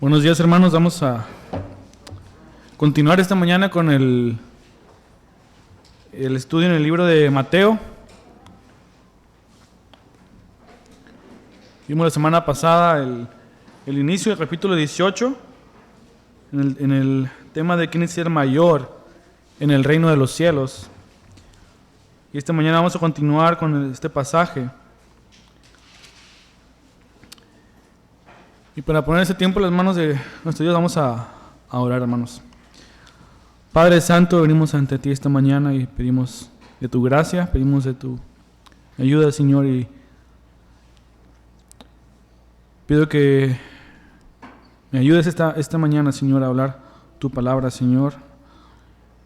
Buenos días, hermanos. Vamos a continuar esta mañana con el estudio en el libro de Mateo. Vimos la semana pasada el inicio del capítulo 18 en el tema de quién es el mayor en el reino de los cielos. Y esta mañana vamos a continuar con este pasaje. Y para poner ese tiempo en las manos de nuestro Dios, vamos a orar, hermanos. Padre Santo, venimos ante ti esta mañana y pedimos de tu gracia, pedimos de tu ayuda, Señor, y pido que me ayudes esta mañana, Señor, a hablar tu palabra, Señor,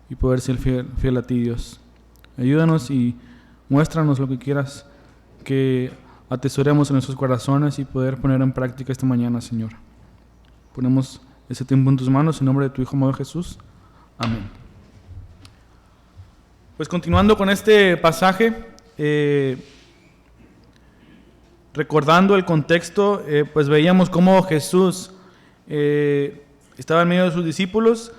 y poder ser fiel a ti, Dios. Ayúdanos y muéstranos lo que quieras que atesoremos en nuestros corazones y poder poner en práctica esta mañana, Señor. Ponemos ese tiempo en tus manos, en nombre de tu Hijo amado Jesús. Amén. Pues continuando con este pasaje, recordando el contexto, pues veíamos cómo Jesús estaba en medio de sus discípulos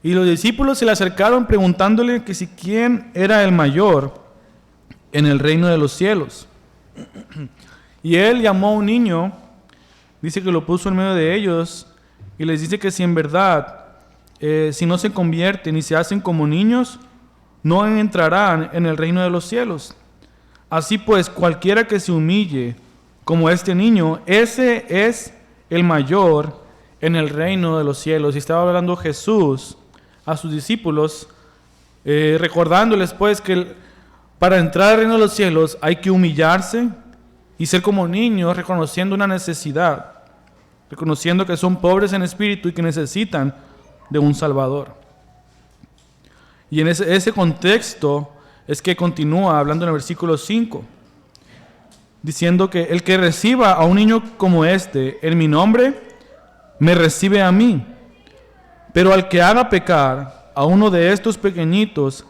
y los discípulos se le acercaron preguntándole que si quién era el mayor en el reino de los cielos. Y él llamó a un niño, dice que lo puso en medio de ellos y les dice que si en verdad, si no se convierten y se hacen como niños, no entrarán en el reino de los cielos. Así pues, cualquiera que se humille como este niño, ese es el mayor en el reino de los cielos. Y estaba hablando Jesús a sus discípulos, recordándoles pues que para entrar al reino de los cielos hay que humillarse y ser como niños, reconociendo una necesidad, reconociendo que son pobres en espíritu y que necesitan de un Salvador. Y en ese contexto es que continúa hablando en el versículo 5, diciendo que el que reciba a un niño como este en mi nombre, me recibe a mí. Pero al que haga pecar a uno de estos pequeñitos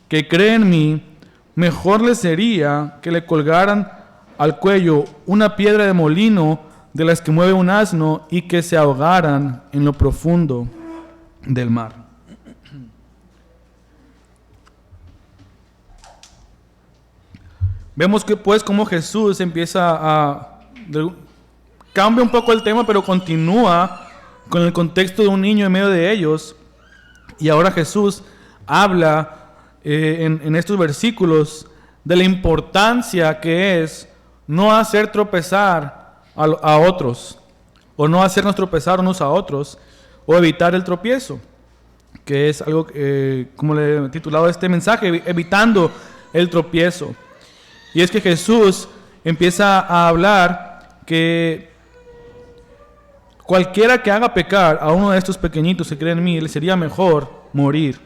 que cree en mí, mejor le sería que le colgaran al cuello una piedra de molino de las que mueve un asno y que se ahogaran en lo profundo del mar. Vemos que pues como Jesús cambia un poco el tema, pero continúa con el contexto de un niño en medio de ellos. Y ahora Jesús habla en estos versículos de la importancia que es no hacer tropezar a otros, o no hacernos tropezar unos a otros, o evitar el tropiezo, que es algo, como le he titulado este mensaje, evitando el tropiezo. Y es que Jesús empieza a hablar que cualquiera que haga pecar a uno de estos pequeñitos que creen en mí, le sería mejor morir.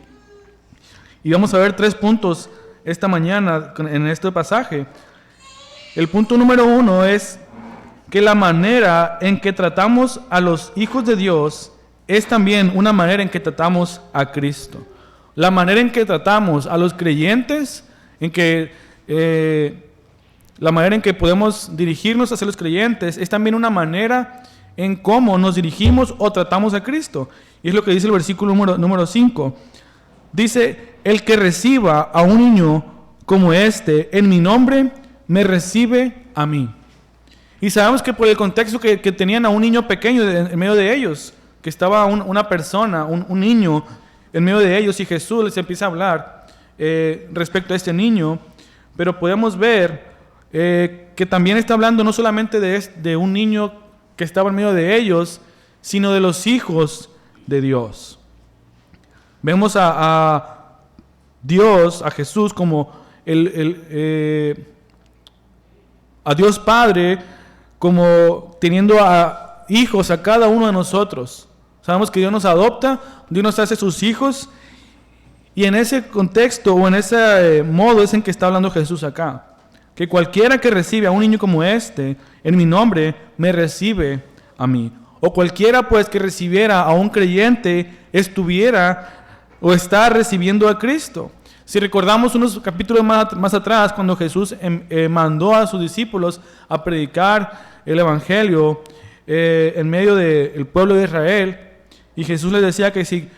Y vamos a ver 3 puntos esta mañana en este pasaje. El punto número 1 es que la manera en que tratamos a los hijos de Dios es también una manera en que tratamos a Cristo. La manera en que tratamos a los creyentes, la manera en que podemos dirigirnos hacia los creyentes es también una manera en cómo nos dirigimos o tratamos a Cristo. Y es lo que dice el versículo número 5. Dice, el que reciba a un niño como este en mi nombre, me recibe a mí. Y sabemos que por el contexto que tenían a un niño pequeño en medio de ellos, que estaba una persona, un niño en medio de ellos, y Jesús les empieza a hablar respecto a este niño, pero podemos ver que también está hablando no solamente de un niño que estaba en medio de ellos, sino de los hijos de Dios. Vemos a Dios, a Jesús, como a Dios Padre, como teniendo a hijos a cada uno de nosotros. Sabemos que Dios nos adopta, Dios nos hace sus hijos, y en ese contexto o en ese modo es en que está hablando Jesús acá. Que cualquiera que recibe a un niño como este, en mi nombre, me recibe a mí. O cualquiera pues que recibiera a un creyente, estuviera o está recibiendo a Cristo. Si recordamos unos capítulos más atrás, cuando Jesús mandó a sus discípulos a predicar el Evangelio, en medio del pueblo de Israel, y Jesús les decía que si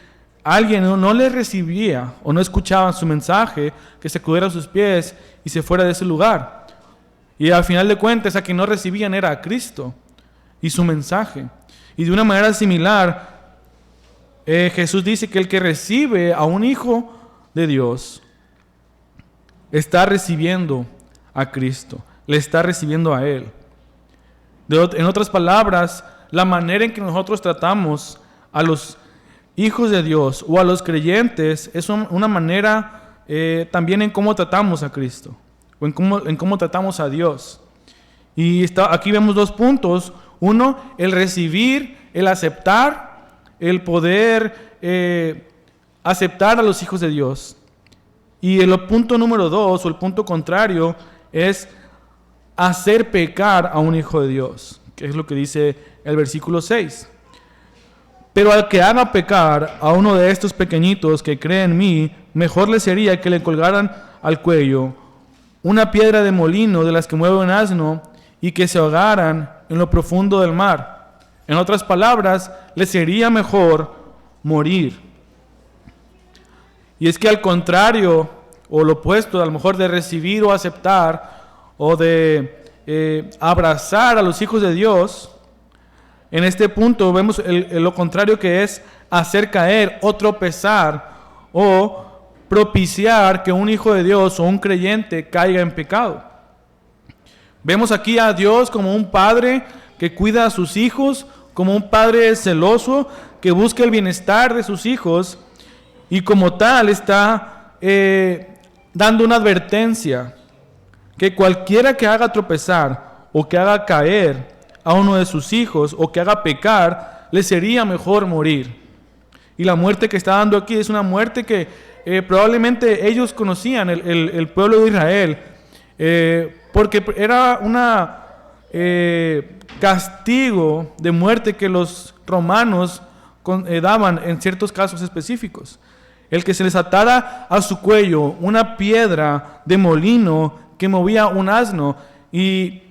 alguien no le recibía o no escuchaba su mensaje, que se cubriera sus pies y se fuera de ese lugar. Y al final de cuentas, a quien no recibían era a Cristo y su mensaje. Y de una manera similar, Jesús dice que el que recibe a un hijo de Dios está recibiendo a Cristo, le está recibiendo a Él. En otras palabras, la manera en que nosotros tratamos a los hijos de Dios o a los creyentes es una manera también en cómo tratamos a Cristo o en cómo tratamos a Dios. Y aquí vemos 2 puntos. Uno, el recibir, el aceptar, el poder aceptar a los hijos de Dios. Y el punto número 2, o el punto contrario, es hacer pecar a un hijo de Dios, que es lo que dice el versículo 6. Pero al que haga pecar a uno de estos pequeñitos que cree en mí, mejor le sería que le colgaran al cuello una piedra de molino de las que mueve un asno y que se ahogaran en lo profundo del mar. En otras palabras, le sería mejor morir. Y es que al contrario, o lo opuesto, a lo mejor de recibir o aceptar, o de abrazar a los hijos de Dios, en este punto vemos lo contrario, que es hacer caer o tropezar o propiciar que un hijo de Dios o un creyente caiga en pecado. Vemos aquí a Dios como un padre que cuida a sus hijos, como un padre celoso que busca el bienestar de sus hijos, y como tal está dando una advertencia que cualquiera que haga tropezar o que haga caer a uno de sus hijos o que haga pecar, le sería mejor morir. Y la muerte que está dando aquí es una muerte que probablemente ellos conocían, el pueblo de Israel, porque era una castigo de muerte que los romanos daban en ciertos casos específicos. El que se les atara a su cuello una piedra de molino que movía un asno, y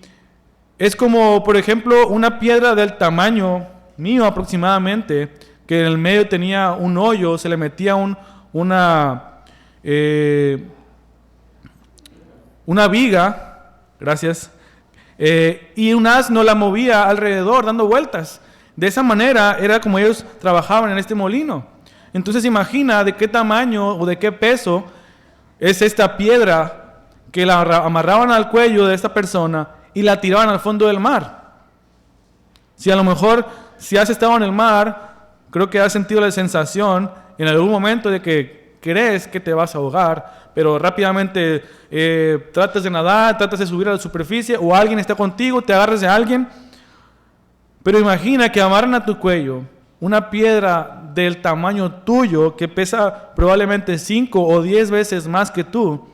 es como, por ejemplo, una piedra del tamaño mío aproximadamente, que en el medio tenía un hoyo, se le metía una viga, gracias, y un asno la movía alrededor dando vueltas. De esa manera era como ellos trabajaban en este molino. Entonces imagina de qué tamaño o de qué peso es esta piedra que la amarraban al cuello de esta persona y la tiraban al fondo del mar. Si a lo mejor, si has estado en el mar, creo que has sentido la sensación en algún momento de que crees que te vas a ahogar, pero rápidamente tratas de nadar, tratas de subir a la superficie, o alguien está contigo, te agarras de alguien. Pero imagina que amarran a tu cuello una piedra del tamaño tuyo que pesa probablemente 5 o 10 veces más que tú.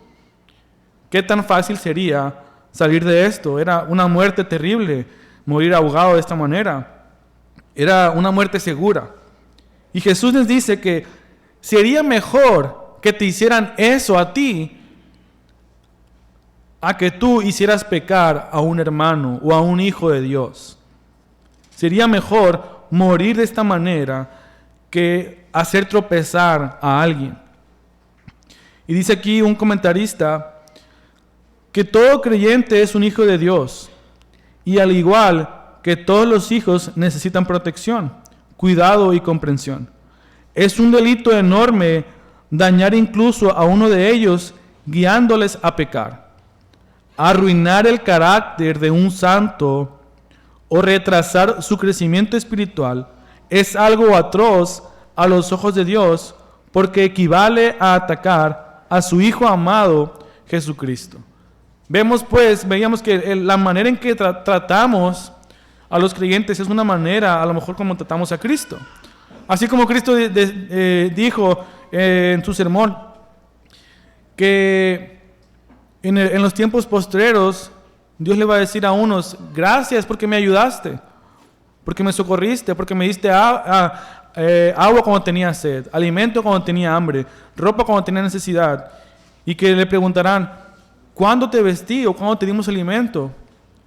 ¿Qué tan fácil sería salir de esto? Era una muerte terrible, morir ahogado de esta manera. Era una muerte segura. Y Jesús les dice que sería mejor que te hicieran eso a ti, a que tú hicieras pecar a un hermano o a un hijo de Dios. Sería mejor morir de esta manera que hacer tropezar a alguien. Y dice aquí un comentarista que todo creyente es un hijo de Dios, y al igual que todos los hijos necesitan protección, cuidado y comprensión. Es un delito enorme dañar incluso a uno de ellos guiándoles a pecar. Arruinar el carácter de un santo o retrasar su crecimiento espiritual es algo atroz a los ojos de Dios, porque equivale a atacar a su Hijo amado Jesucristo. Veíamos que la manera en que tratamos a los creyentes es una manera, a lo mejor, como tratamos a Cristo. Así como Cristo dijo en su sermón que en los tiempos postreros Dios le va a decir a unos: gracias porque me ayudaste, porque me socorriste, porque me diste agua cuando tenía sed, alimento cuando tenía hambre, ropa cuando tenía necesidad. Y que le preguntarán: ¿cuándo te vestí o cuándo te dimos alimento?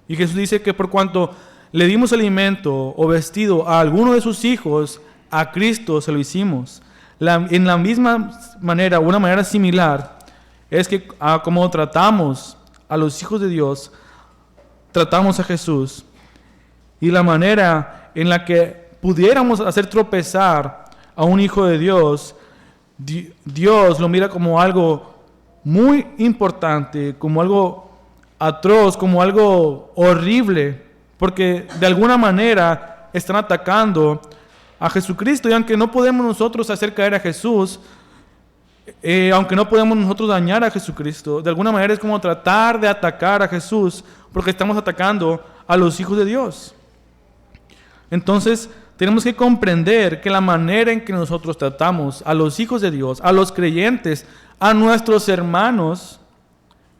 Y Jesús dice que por cuanto le dimos alimento o vestido a alguno de sus hijos, a Cristo se lo hicimos. En la misma manera, una manera similar, es que como tratamos a los hijos de Dios, tratamos a Jesús. Y la manera en la que pudiéramos hacer tropezar a un hijo de Dios, Dios lo mira como algo muy importante, como algo atroz, como algo horrible, porque de alguna manera están atacando a Jesucristo. Y aunque no podemos nosotros hacer caer a Jesús, aunque no podemos nosotros dañar a Jesucristo, de alguna manera es como tratar de atacar a Jesús, porque estamos atacando a los hijos de Dios. Entonces, tenemos que comprender que la manera en que nosotros tratamos a los hijos de Dios, a los creyentes, a nuestros hermanos,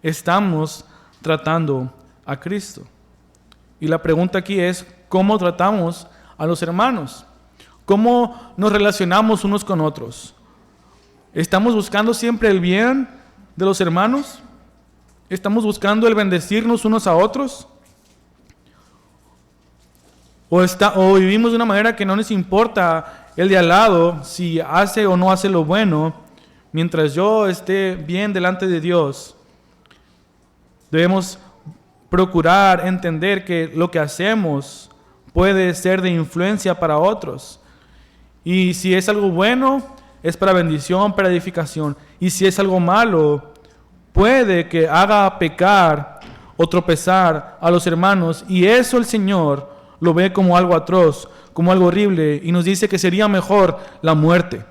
estamos tratando a Cristo. Y la pregunta aquí es, ¿cómo tratamos a los hermanos? ¿Cómo nos relacionamos unos con otros? ¿Estamos buscando siempre el bien de los hermanos? ¿Estamos buscando el bendecirnos unos a otros? ¿O vivimos de una manera que no nos importa el de al lado si hace o no hace lo bueno, mientras yo esté bien delante de Dios? Debemos procurar entender que lo que hacemos puede ser de influencia para otros. Y si es algo bueno, es para bendición, para edificación. Y si es algo malo, puede que haga pecar o tropezar a los hermanos. Y eso el Señor lo ve como algo atroz, como algo horrible. Y nos dice que sería mejor la muerte.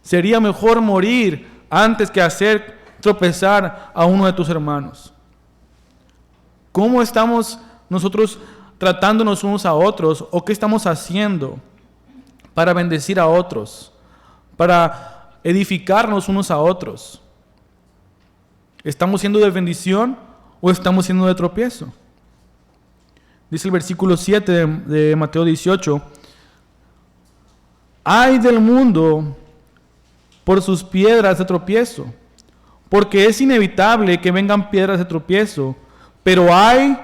Sería mejor morir antes que hacer tropezar a uno de tus hermanos. ¿Cómo estamos nosotros tratándonos unos a otros? ¿O qué estamos haciendo para bendecir a otros? Para edificarnos unos a otros. ¿Estamos siendo de bendición o estamos siendo de tropiezo? Dice el versículo 7 de Mateo 18: ¡ay del mundo por sus piedras de tropiezo! Porque es inevitable que vengan piedras de tropiezo, pero ay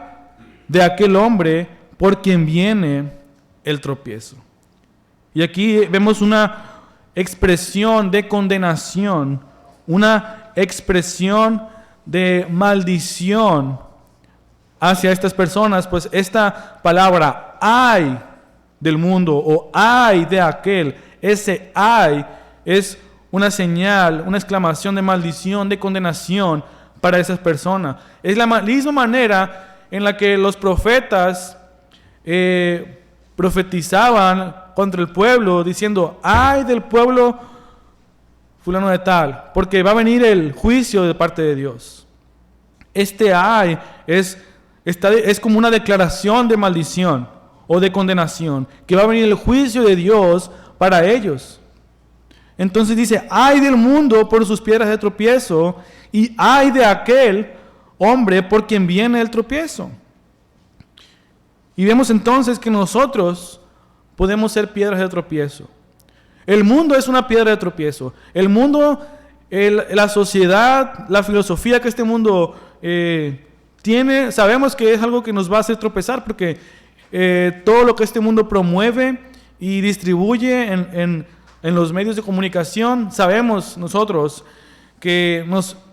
de aquel hombre por quien viene el tropiezo. Y aquí vemos una expresión de condenación, una expresión de maldición hacia estas personas, pues esta palabra ay del mundo o ay de aquel, ese ay es una señal, una exclamación de maldición, de condenación para esas personas. Es la misma manera en la que los profetas profetizaban contra el pueblo, diciendo, ay del pueblo fulano de tal, porque va a venir el juicio de parte de Dios. Este ay es como una declaración de maldición o de condenación, que va a venir el juicio de Dios para ellos. Entonces dice, ay del mundo por sus piedras de tropiezo, y ay de aquel hombre por quien viene el tropiezo. Y vemos entonces que nosotros podemos ser piedras de tropiezo. El mundo es una piedra de tropiezo. El mundo, la sociedad, la filosofía que este mundo tiene, sabemos que es algo que nos va a hacer tropezar, porque todo lo que este mundo promueve y distribuye en los medios de comunicación, sabemos nosotros que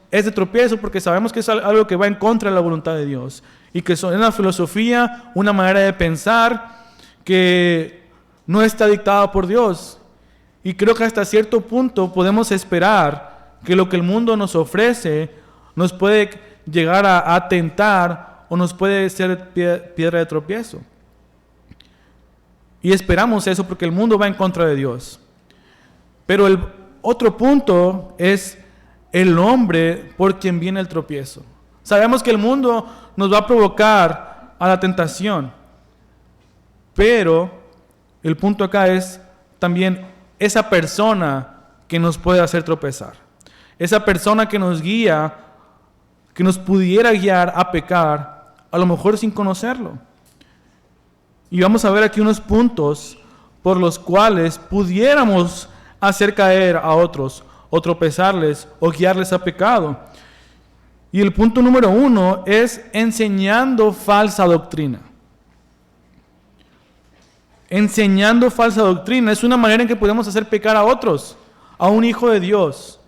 es de tropiezo, porque sabemos que es algo que va en contra de la voluntad de Dios, y que es una filosofía, una manera de pensar que no está dictada por Dios. Y creo que hasta cierto punto podemos esperar que lo que el mundo nos ofrece nos puede llegar a tentar o nos puede ser piedra de tropiezo. Y esperamos eso porque el mundo va en contra de Dios. Pero el otro punto es el hombre por quien viene el tropiezo. Sabemos que el mundo nos va a provocar a la tentación, pero el punto acá es también esa persona que nos puede hacer tropezar. Esa persona que nos guía, que nos pudiera guiar a pecar, a lo mejor sin conocerlo. Y vamos a ver aquí unos puntos por los cuales pudiéramos hacer caer a otros, o tropezarles, o guiarles a pecado. Y el punto número 1 es enseñando falsa doctrina. enseñando falsa doctrina. Es una manera en que podemos hacer pecar a otros, a un hijo de Dios.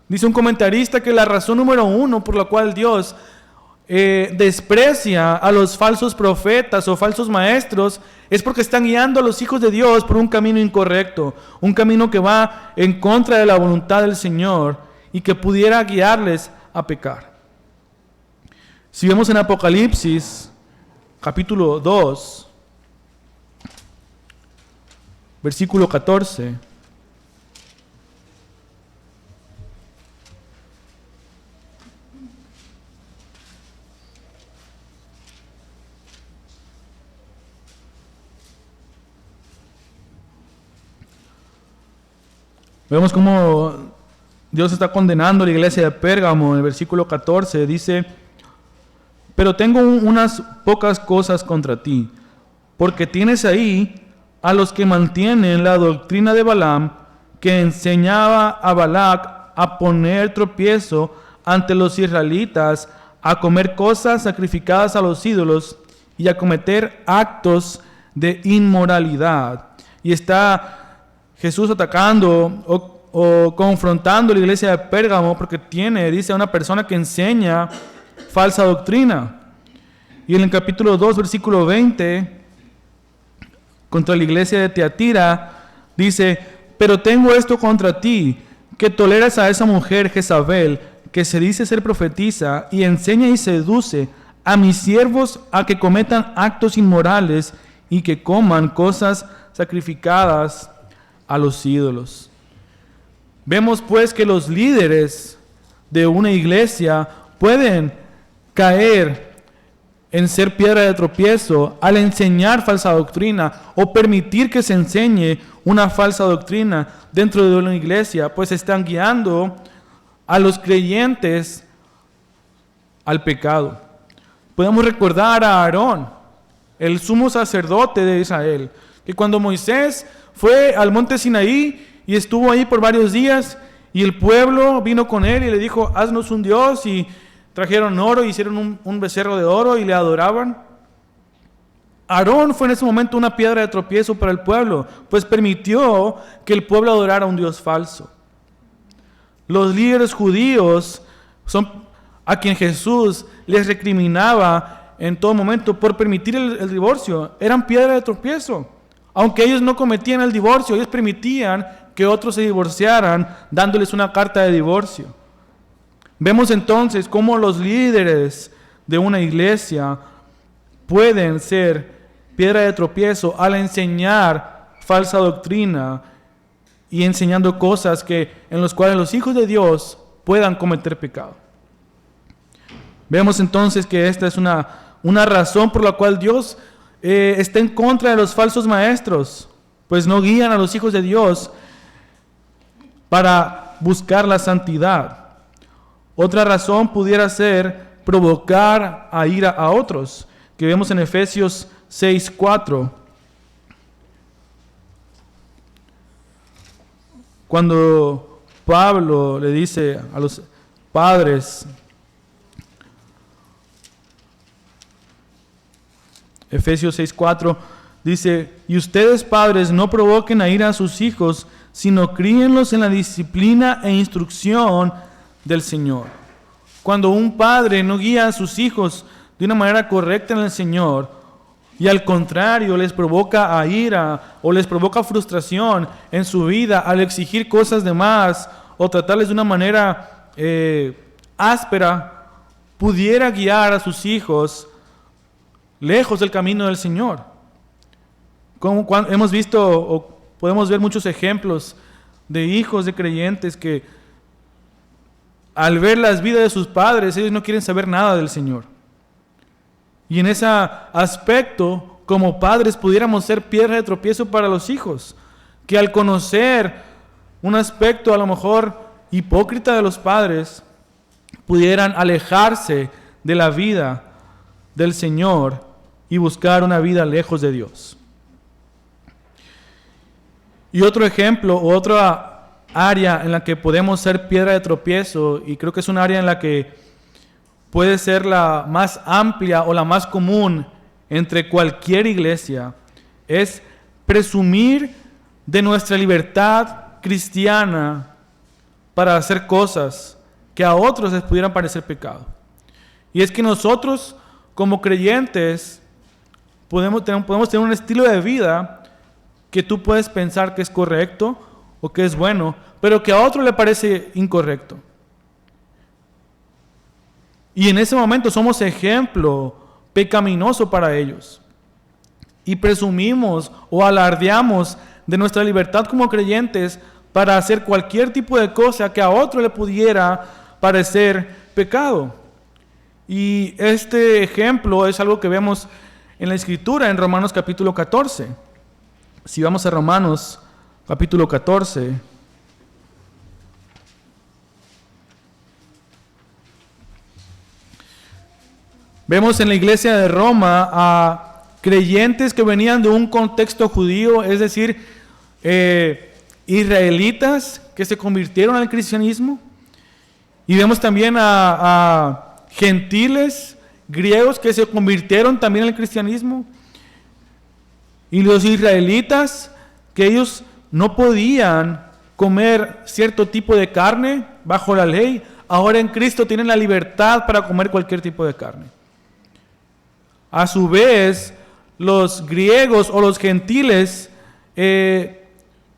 Dice un comentarista que la razón número 1 por la cual Dios desprecia a los falsos profetas o falsos maestros es porque están guiando a los hijos de Dios por un camino incorrecto, un camino que va en contra de la voluntad del Señor y que pudiera guiarles a pecar. Si vemos en Apocalipsis capítulo 2, versículo 14, vemos cómo Dios está condenando a la iglesia de Pérgamo. En el versículo 14 dice: pero tengo unas pocas cosas contra ti, porque tienes ahí a los que mantienen la doctrina de Balaam, que enseñaba a Balac a poner tropiezo ante los israelitas, a comer cosas sacrificadas a los ídolos y a cometer actos de inmoralidad. Y está Jesús atacando o confrontando a la iglesia de Pérgamo porque dice, a una persona que enseña falsa doctrina. Y en el capítulo 2, versículo 20, contra la iglesia de Tiatira, dice: pero tengo esto contra ti, que toleras a esa mujer Jezabel, que se dice ser profetisa, y enseña y seduce a mis siervos a que cometan actos inmorales y que coman cosas sacrificadas a los ídolos. Vemos pues que los líderes de una iglesia pueden caer en ser piedra de tropiezo al enseñar falsa doctrina o permitir que se enseñe una falsa doctrina dentro de una iglesia, pues están guiando a los creyentes al pecado. Podemos recordar a Aarón, el sumo sacerdote de Israel, que cuando Moisés fue al monte Sinaí y estuvo ahí por varios días, y el pueblo vino con él y le dijo: haznos un Dios, y trajeron oro, hicieron un becerro de oro y le adoraban. Aarón fue en ese momento una piedra de tropiezo para el pueblo, pues permitió que el pueblo adorara a un Dios falso. Los líderes judíos son a quien Jesús les recriminaba en todo momento por permitir el divorcio. Eran piedra de tropiezo. Aunque ellos no cometían el divorcio, ellos permitían que otros se divorciaran dándoles una carta de divorcio. Vemos entonces cómo los líderes de una iglesia pueden ser piedra de tropiezo al enseñar falsa doctrina y enseñando cosas en las cuales los hijos de Dios puedan cometer pecado. Vemos entonces que esta es una razón por la cual Dios está en contra de los falsos maestros, pues no guían a los hijos de Dios para buscar la santidad. Otra razón pudiera ser provocar a ira a otros, que vemos en Efesios 6:4. Cuando Pablo le dice a los padres, Efesios 6:4, dice: y ustedes, padres, no provoquen a ira a sus hijos, sino críenlos en la disciplina e instrucción del Señor. Cuando un padre no guía a sus hijos de una manera correcta en el Señor, y al contrario les provoca a ira o les provoca frustración en su vida al exigir cosas de más o tratarles de una manera áspera, pudiera guiar a sus hijos lejos del camino del Señor. Hemos visto o podemos ver muchos ejemplos de hijos de creyentes que al ver las vidas de sus padres, ellos no quieren saber nada del Señor. Y en ese aspecto, como padres, pudiéramos ser piedra de tropiezo para los hijos, que al conocer un aspecto a lo mejor hipócrita de los padres, pudieran alejarse de la vida del Señor y buscar una vida lejos de Dios. Y otro ejemplo, otra área en la que podemos ser piedra de tropiezo, y creo que es un área en la que puede ser la más amplia o la más común entre cualquier iglesia, es presumir de nuestra libertad cristiana para hacer cosas que a otros les pudieran parecer pecado. Y es que nosotros, como creyentes, podemos tener un estilo de vida que tú puedes pensar que es correcto o que es bueno, pero que a otro le parece incorrecto. Y en ese momento somos ejemplo pecaminoso para ellos. Y presumimos o alardeamos de nuestra libertad como creyentes para hacer cualquier tipo de cosa que a otro le pudiera parecer pecado. Y este ejemplo es algo que vemos en la Escritura, en Romanos capítulo 14. Si vamos a Romanos capítulo 14, vemos en la iglesia de Roma a creyentes que venían de un contexto judío, es decir, israelitas que se convirtieron al cristianismo. Y vemos también a gentiles griegos que se convirtieron también al cristianismo. Y los israelitas, que ellos no podían comer cierto tipo de carne bajo la ley, ahora en Cristo tienen la libertad para comer cualquier tipo de carne. A su vez, los griegos o los gentiles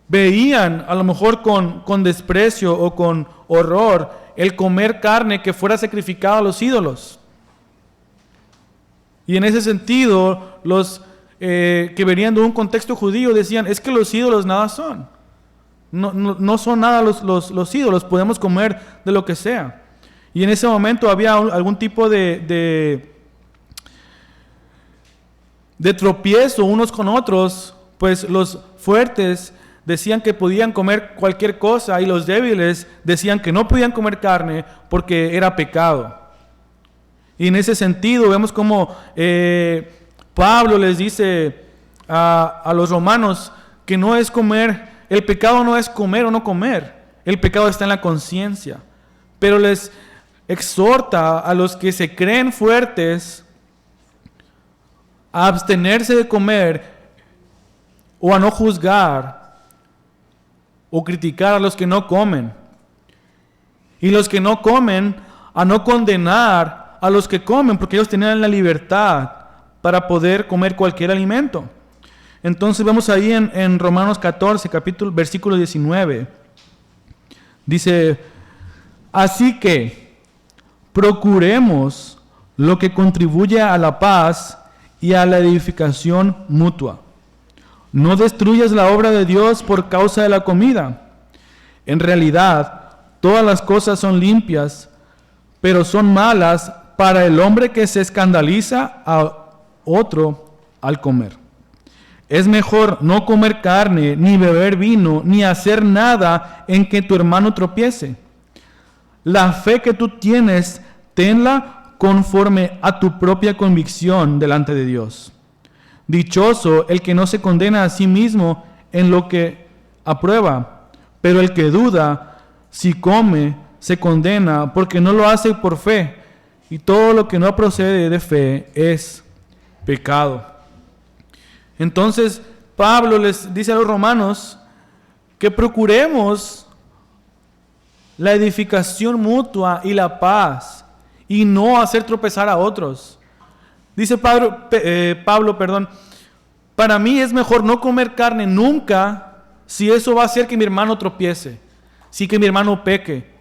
veían a lo mejor con desprecio o con horror el comer carne que fuera sacrificada a los ídolos. Y en ese sentido, los que venían de un contexto judío decían, es que los ídolos nada son. No son nada los ídolos, podemos comer de lo que sea. Y en ese momento había algún tipo de tropiezo unos con otros, pues los fuertes decían que podían comer cualquier cosa y los débiles decían que no podían comer carne porque era pecado. Y en ese sentido vemos como Pablo les dice a los romanos que no es comer, el pecado no es comer o no comer, el pecado está en la conciencia. Pero les exhorta a los que se creen fuertes a abstenerse de comer o a no juzgar o criticar a los que no comen. Y los que no comen a no condenar a los que comen, porque ellos tenían la libertad para poder comer cualquier alimento. Entonces vemos ahí en Romanos 14, versículo 19. Dice, así que procuremos lo que contribuye a la paz y a la edificación mutua. No destruyas la obra de Dios por causa de la comida. En realidad, todas las cosas son limpias, pero son malas para el hombre que se escandaliza a otro al comer. Es mejor no comer carne, ni beber vino, ni hacer nada en que tu hermano tropiece. La fe que tú tienes, tenla conforme a tu propia convicción delante de Dios. Dichoso el que no se condena a sí mismo en lo que aprueba, pero el que duda, si come, se condena porque no lo hace por fe, y todo lo que no procede de fe es pecado. Entonces, Pablo les dice a los romanos que procuremos la edificación mutua y la paz, y no hacer tropezar a otros. Dice Pablo, para mí es mejor no comer carne nunca si eso va a hacer que mi hermano tropiece, si que mi hermano peque.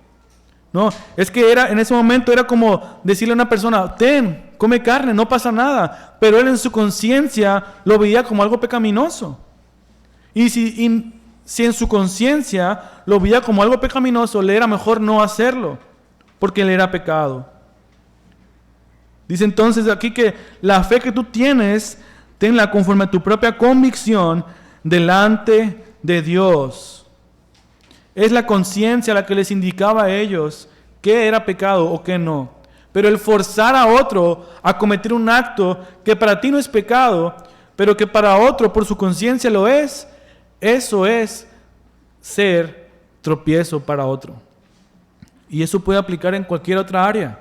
No, es que en ese momento era como decirle a una persona, come carne, no pasa nada. Pero él en su conciencia lo veía como algo pecaminoso. Y si en su conciencia lo veía como algo pecaminoso, le era mejor no hacerlo, porque le era pecado. Dice entonces aquí que la fe que tú tienes, tenla conforme a tu propia convicción delante de Dios. Es la conciencia la que les indicaba a ellos qué era pecado o qué no. Pero el forzar a otro a cometer un acto que para ti no es pecado, pero que para otro por su conciencia lo es, eso es ser tropiezo para otro. Y eso puede aplicar en cualquier otra área.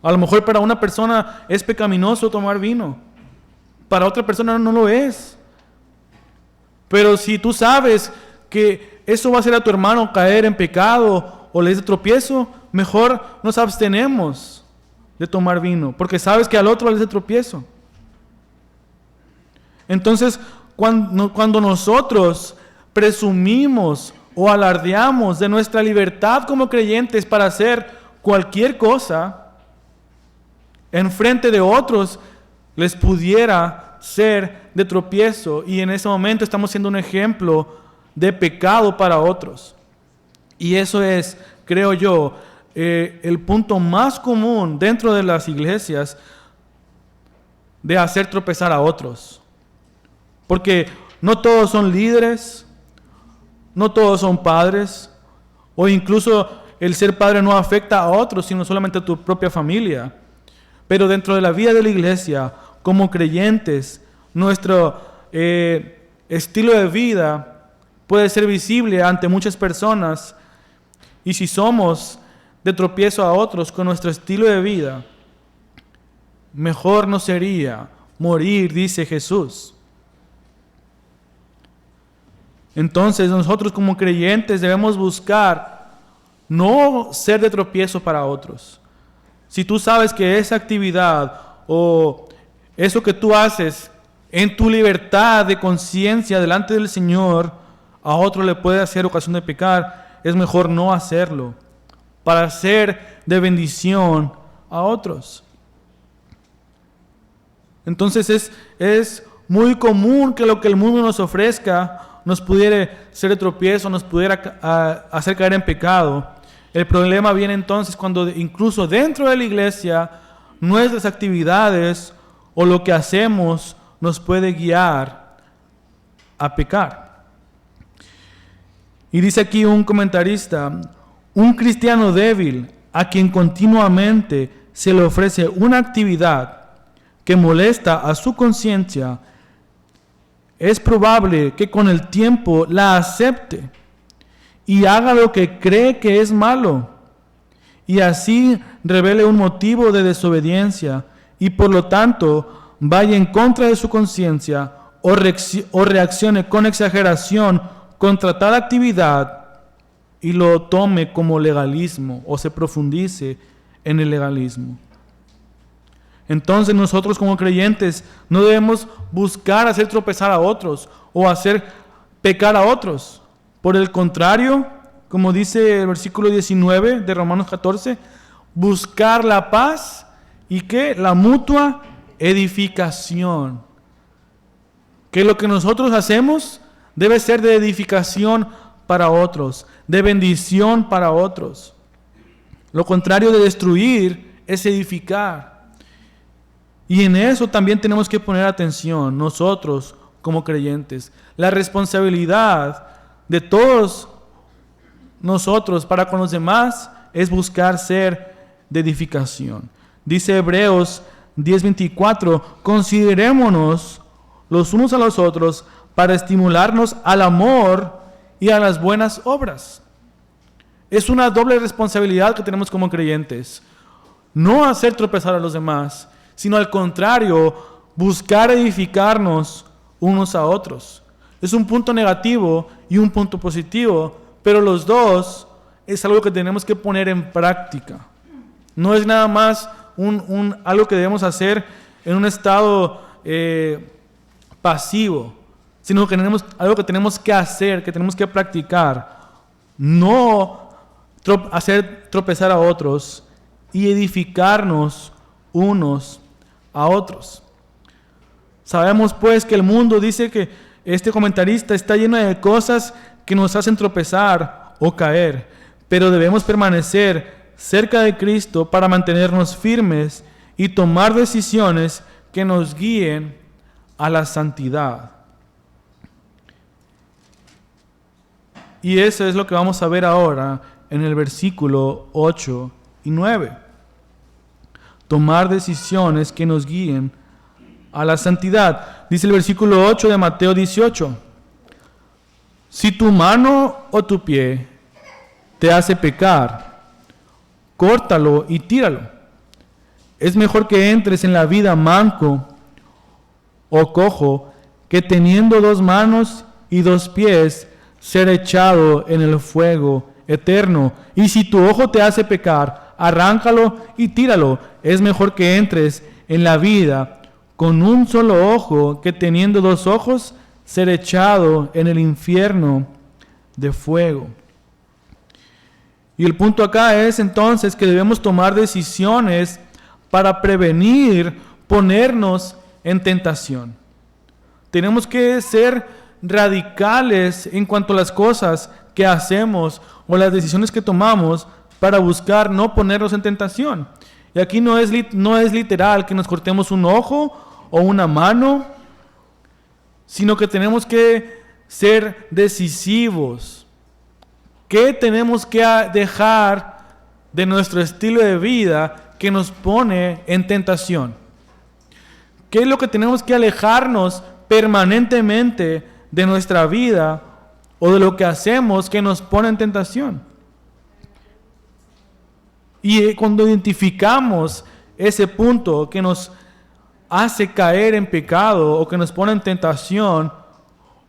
A lo mejor para una persona es pecaminoso tomar vino. para otra persona no lo es. Pero si tú sabes que eso va a hacer a tu hermano caer en pecado o le es de tropiezo, mejor nos abstenemos de tomar vino, porque sabes que al otro le es de tropiezo. Entonces, cuando nosotros presumimos o alardeamos de nuestra libertad como creyentes para hacer cualquier cosa, en frente de otros les pudiera ser de tropiezo, y en ese momento estamos siendo un ejemplo de pecado para otros. Y eso es, creo yo, el punto más común dentro de las iglesias de hacer tropezar a otros. Porque no todos son líderes, no todos son padres, o incluso el ser padre no afecta a otros, sino solamente a tu propia familia. Pero dentro de la vida de la iglesia, como creyentes, nuestro estilo de vida puede ser visible ante muchas personas, y si somos de tropiezo a otros con nuestro estilo de vida, mejor nos sería morir, dice Jesús. Entonces nosotros como creyentes debemos buscar no ser de tropiezo para otros. Si tú sabes que esa actividad o eso que tú haces en tu libertad de conciencia delante del Señor a otro le puede hacer ocasión de pecar, es mejor no hacerlo para ser de bendición a otros. Entonces es muy común que lo que el mundo nos ofrezca nos pudiera ser de tropiezo, nos pudiera hacer caer en pecado. El problema viene entonces cuando incluso dentro de la iglesia nuestras actividades o lo que hacemos nos puede guiar a pecar. Y dice aquí un comentarista: un cristiano débil a quien continuamente se le ofrece una actividad que molesta a su conciencia, es probable que con el tiempo la acepte y haga lo que cree que es malo, y así revele un motivo de desobediencia y por lo tanto vaya en contra de su conciencia o reaccione con exageración contra tal actividad y lo tome como legalismo o se profundice en el legalismo. Entonces nosotros como creyentes no debemos buscar hacer tropezar a otros o hacer pecar a otros. Por el contrario, como dice el versículo 19 de Romanos 14, buscar la paz y que la mutua edificación. Que lo que nosotros hacemos debe ser de edificación para otros, de bendición para otros. Lo contrario de destruir es edificar. Y en eso también tenemos que poner atención nosotros como creyentes. La responsabilidad de todos nosotros para con los demás es buscar ser de edificación. Dice Hebreos 10:24, considerémonos los unos a los otros para estimularnos al amor y a las buenas obras. Es una doble responsabilidad que tenemos como creyentes. No hacer tropezar a los demás, sino al contrario, buscar edificarnos unos a otros. Es un punto negativo y un punto positivo, pero los dos es algo que tenemos que poner en práctica. No es nada más algo que debemos hacer en un estado pasivo, sino que algo que tenemos que hacer, que tenemos que practicar. No hacer tropezar a otros y edificarnos unos a otros. Sabemos pues que el mundo, dice que este comentarista, está lleno de cosas que nos hacen tropezar o caer, pero debemos permanecer cerca de Cristo para mantenernos firmes y tomar decisiones que nos guíen a la santidad. Y eso es lo que vamos a ver ahora en el versículo 8 y 9. Tomar decisiones que nos guíen a la santidad. Dice el versículo 8 de Mateo 18. Si tu mano o tu pie te hace pecar, córtalo y tíralo. Es mejor que entres en la vida manco o cojo, que teniendo 2 manos y 2 pies, ser echado en el fuego eterno? Y si tu ojo te hace pecar, arráncalo y tíralo. Es mejor que entres en la vida con un solo ojo, que teniendo 2 ojos, ser echado en el infierno de fuego. Y el punto acá es entonces que debemos tomar decisiones para prevenir ponernos en tentación. Tenemos que ser radicales en cuanto a las cosas que hacemos o las decisiones que tomamos para buscar no ponernos en tentación. Y aquí no es literal que nos cortemos un ojo o una mano, sino que tenemos que ser decisivos. ¿Qué tenemos que dejar de nuestro estilo de vida que nos pone en tentación? ¿Qué es lo que tenemos que alejarnos permanentemente de nuestra vida o de lo que hacemos que nos pone en tentación? Y cuando identificamos ese punto que nos hace caer en pecado o que nos pone en tentación,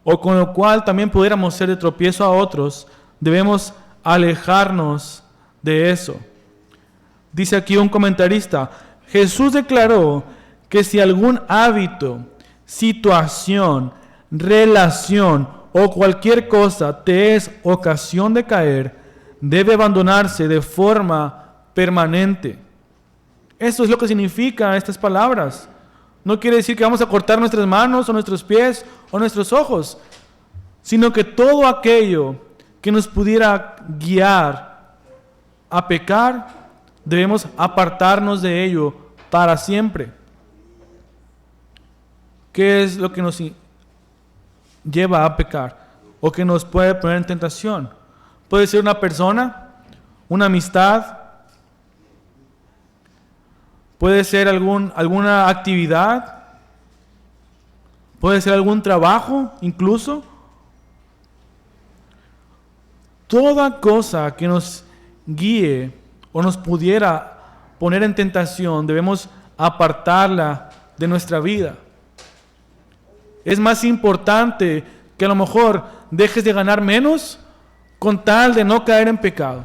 o con lo cual también pudiéramos ser de tropiezo a otros, debemos alejarnos de eso. Dice aquí un comentarista: Jesús declaró que si algún hábito, situación, relación o cualquier cosa te es ocasión de caer, debe abandonarse de forma permanente. Eso es lo que significan estas palabras. No quiere decir que vamos a cortar nuestras manos o nuestros pies o nuestros ojos, sino que todo aquello que nos pudiera guiar a pecar, debemos apartarnos de ello para siempre. ¿Qué es lo que nos lleva a pecar o que nos puede poner en tentación? Puede ser una persona, una amistad, puede ser alguna actividad, puede ser algún trabajo incluso. Toda cosa que nos guíe o nos pudiera poner en tentación, debemos apartarla de nuestra vida. Es más importante que a lo mejor dejes de ganar menos con tal de no caer en pecado.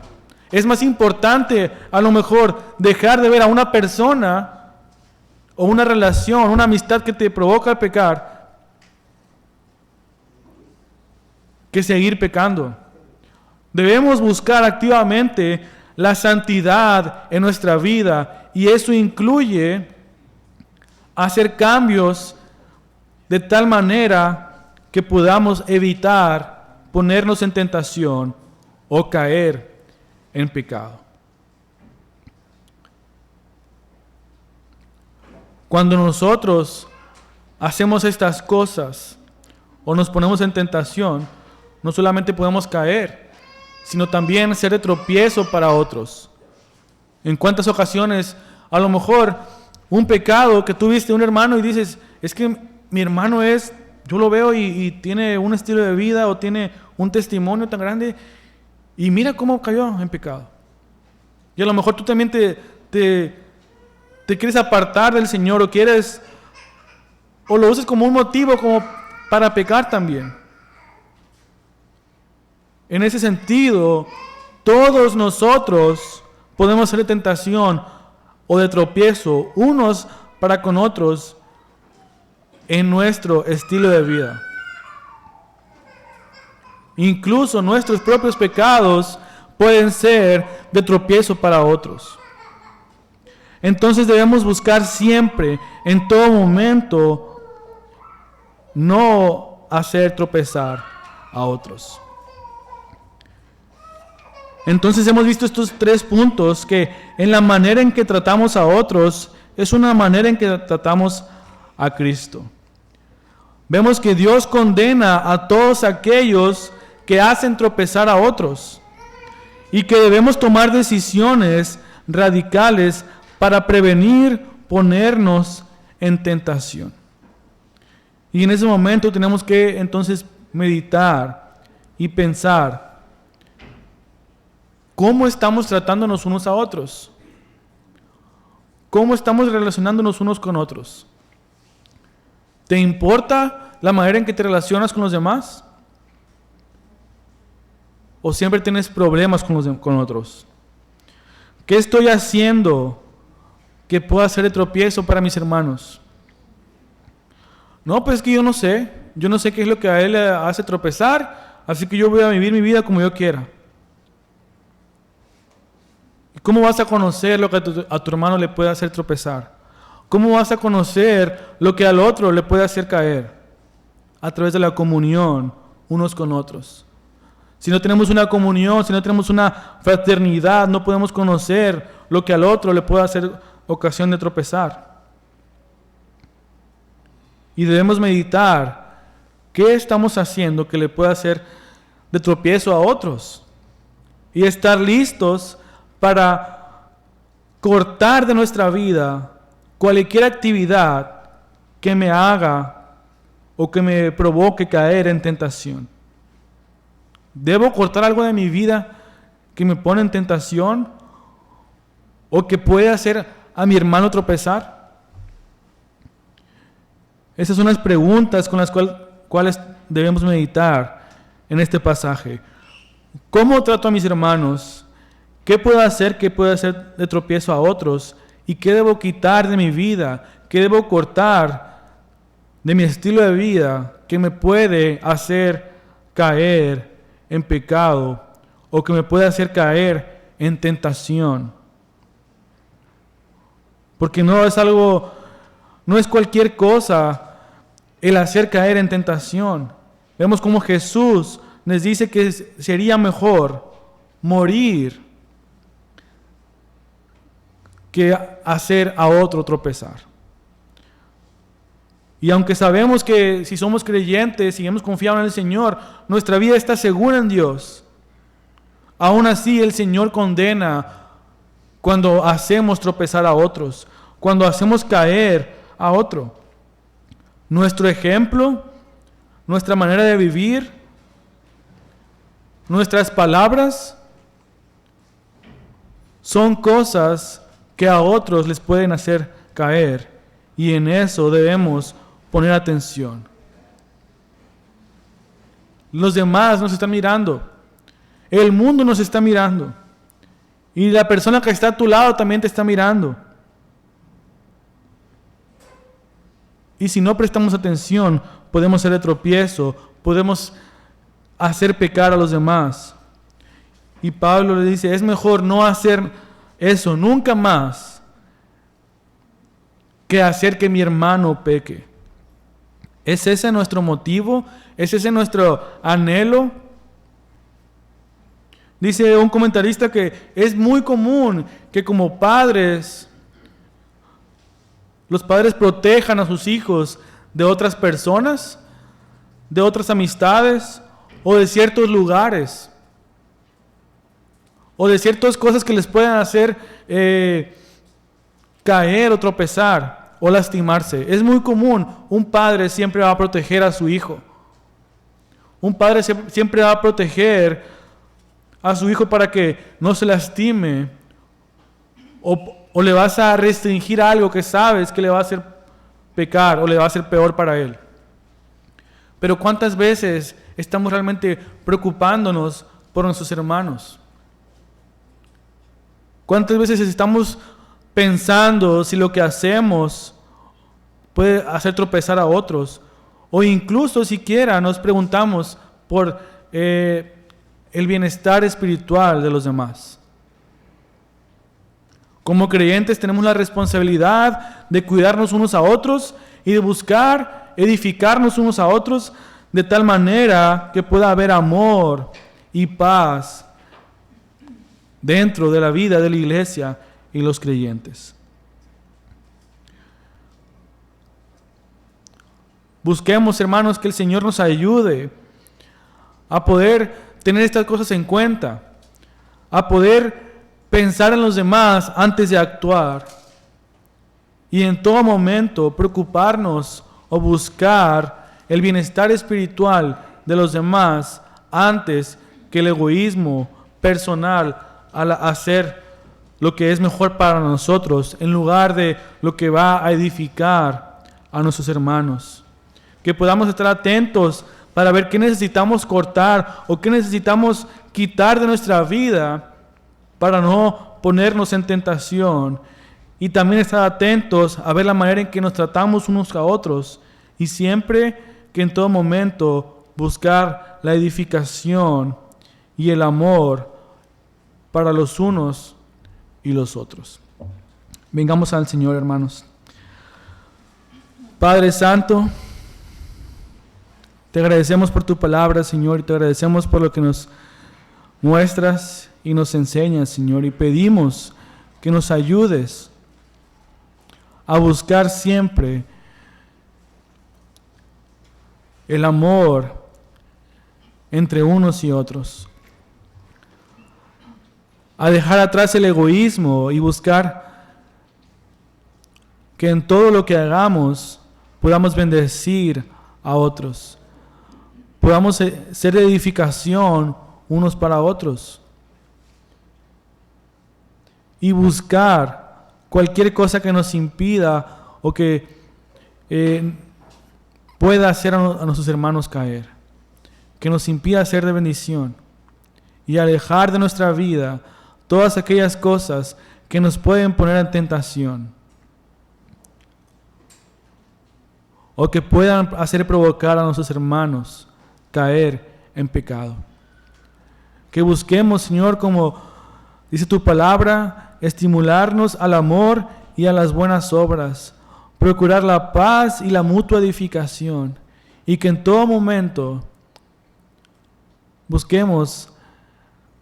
Es más importante a lo mejor dejar de ver a una persona o una relación, una amistad que te provoca el pecar, que seguir pecando. Debemos buscar activamente la santidad en nuestra vida, y eso incluye hacer cambios de tal manera que podamos evitar ponernos en tentación o caer en pecado. Cuando nosotros hacemos estas cosas o nos ponemos en tentación, no solamente podemos caer, sino también ser de tropiezo para otros. ¿En cuántas ocasiones a lo mejor un pecado que tuviste un hermano y dices, es que mi hermano yo lo veo y tiene un estilo de vida o tiene un testimonio tan grande, y mira cómo cayó en pecado? Y a lo mejor tú también te quieres apartar del Señor o lo usas como un motivo como para pecar también. En ese sentido, todos nosotros podemos ser de tentación o de tropiezo unos para con otros en nuestro estilo de vida. Incluso nuestros propios pecados pueden ser de tropiezo para otros. Entonces debemos buscar siempre, en todo momento, no hacer tropezar a otros. Entonces hemos visto estos 3 puntos, que en la manera en que tratamos a otros es una manera en que tratamos a Cristo. Vemos que Dios condena a todos aquellos que hacen tropezar a otros y que debemos tomar decisiones radicales para prevenir ponernos en tentación. Y en ese momento tenemos que entonces meditar y pensar: ¿cómo estamos tratándonos unos a otros? ¿Cómo estamos relacionándonos unos con otros? ¿Te importa la manera en que te relacionas con los demás? ¿O siempre tienes problemas con otros? ¿Qué estoy haciendo que pueda ser de tropiezo para mis hermanos? No, pues es que yo no sé qué es lo que a él le hace tropezar, así que yo voy a vivir mi vida como yo quiera. ¿Cómo vas a conocer lo que a tu hermano le puede hacer tropezar? ¿Cómo vas a conocer lo que al otro le puede hacer caer? A través de la comunión unos con otros. Si no tenemos una comunión, si no tenemos una fraternidad, no podemos conocer lo que al otro le puede hacer ocasión de tropezar. Y debemos meditar qué estamos haciendo que le pueda hacer de tropiezo a otros. Y estar listos para cortar de nuestra vida cualquier actividad que me haga o que me provoque caer en tentación. ¿Debo cortar algo de mi vida que me pone en tentación o que puede hacer a mi hermano tropezar? Esas son las preguntas con las cuales debemos meditar en este pasaje. ¿Cómo trato a mis hermanos? ¿Qué puedo hacer que pueda hacer de tropiezo a otros? ¿Y qué debo quitar de mi vida? ¿Qué debo cortar de mi estilo de vida que me puede hacer caer en pecado o que me puede hacer caer en tentación? Porque no es cualquier cosa el hacer caer en tentación. Vemos cómo Jesús les dice que sería mejor morir que hacer a otro tropezar. Y aunque sabemos que si somos creyentes y hemos confiado en el Señor, nuestra vida está segura en Dios, aún así el Señor condena cuando hacemos tropezar a otros, cuando hacemos caer a otro. Nuestro ejemplo, nuestra manera de vivir, nuestras palabras son cosas que a otros les pueden hacer caer, y en eso debemos poner atención. Los demás nos están mirando, el mundo nos está mirando, y la persona que está a tu lado también te está mirando. Y si no prestamos atención, podemos ser de tropiezo, podemos hacer pecar a los demás. Y Pablo le dice, es mejor no hacer eso nunca más que hacer que mi hermano peque. ¿Es ese nuestro motivo? ¿Es ese nuestro anhelo? Dice un comentarista que es muy común que como padres, los padres protejan a sus hijos de otras personas, de otras amistades o de ciertos lugares o de ciertas cosas que les puedan hacer caer o tropezar o lastimarse. Es muy común, un padre siempre va a proteger a su hijo. Un padre siempre va a proteger a su hijo para que no se lastime o le vas a restringir algo que sabes que le va a hacer pecar o le va a hacer peor para él. Pero ¿cuántas veces estamos realmente preocupándonos por nuestros hermanos? ¿Cuántas veces estamos pensando si lo que hacemos puede hacer tropezar a otros? O incluso siquiera nos preguntamos por el bienestar espiritual de los demás. Como creyentes tenemos la responsabilidad de cuidarnos unos a otros y de buscar edificarnos unos a otros de tal manera que pueda haber amor y paz dentro de la vida de la iglesia y los creyentes. Busquemos, hermanos, que el Señor nos ayude a poder tener estas cosas en cuenta, a poder pensar en los demás antes de actuar y en todo momento preocuparnos o buscar el bienestar espiritual de los demás antes que el egoísmo personal al hacer lo que es mejor para nosotros en lugar de lo que va a edificar a nuestros hermanos. que podamos estar atentos para ver qué necesitamos cortar o qué necesitamos quitar de nuestra vida para no ponernos en tentación. Y también estar atentos a ver la manera en que nos tratamos unos a otros. Y siempre que en todo momento buscar la edificación y el amor para los unos y los otros. Vengamos al Señor, hermanos. Padre Santo, te agradecemos por tu palabra, Señor, y te agradecemos por lo que nos muestras y nos enseñas, Señor, y pedimos que nos ayudes a buscar siempre el amor entre unos y otros, a dejar atrás el egoísmo y buscar que en todo lo que hagamos podamos bendecir a otros, podamos ser de edificación unos para otros y buscar cualquier cosa que nos impida o que pueda hacer a nuestros hermanos caer, que nos impida ser de bendición y alejar de nuestra vida todas aquellas cosas que nos pueden poner en tentación o que puedan hacer provocar a nuestros hermanos caer en pecado. Que busquemos, Señor, como dice tu palabra, estimularnos al amor y a las buenas obras, procurar la paz y la mutua edificación, y que en todo momento busquemos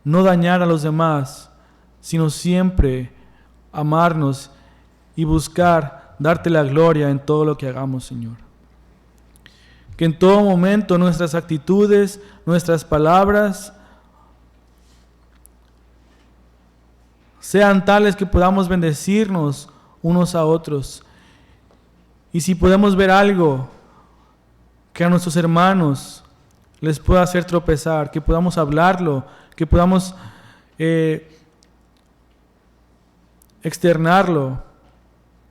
no dañar a los demás, sino siempre amarnos y buscar darte la gloria en todo lo que hagamos, Señor. Que en todo momento nuestras actitudes, nuestras palabras sean tales que podamos bendecirnos unos a otros. Y si podemos ver algo que a nuestros hermanos les pueda hacer tropezar, que podamos hablarlo, que podamos externarlo,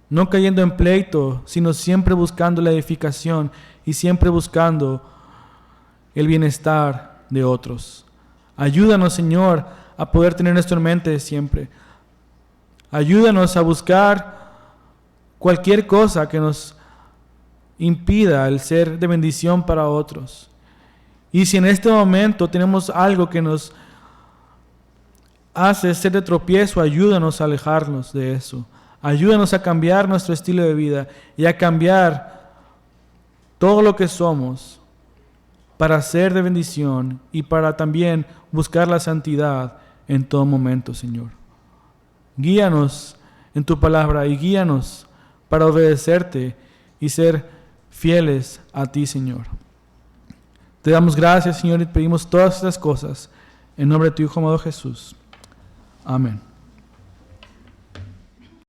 no cayendo en pleito, sino siempre buscando la edificación y siempre buscando el bienestar de otros. Ayúdanos, Señor, a poder tener esto en mente siempre. Ayúdanos a buscar cualquier cosa que nos impida el ser de bendición para otros. Y si en este momento tenemos algo que nos hace ser de tropiezo, ayúdanos a alejarnos de eso. Ayúdanos a cambiar nuestro estilo de vida y a cambiar todo lo que somos para ser de bendición y para también buscar la santidad en todo momento, Señor. Guíanos en tu palabra y guíanos para obedecerte y ser fieles a ti, Señor. Te damos gracias, Señor, y pedimos todas estas cosas en nombre de tu Hijo amado Jesús. Amén.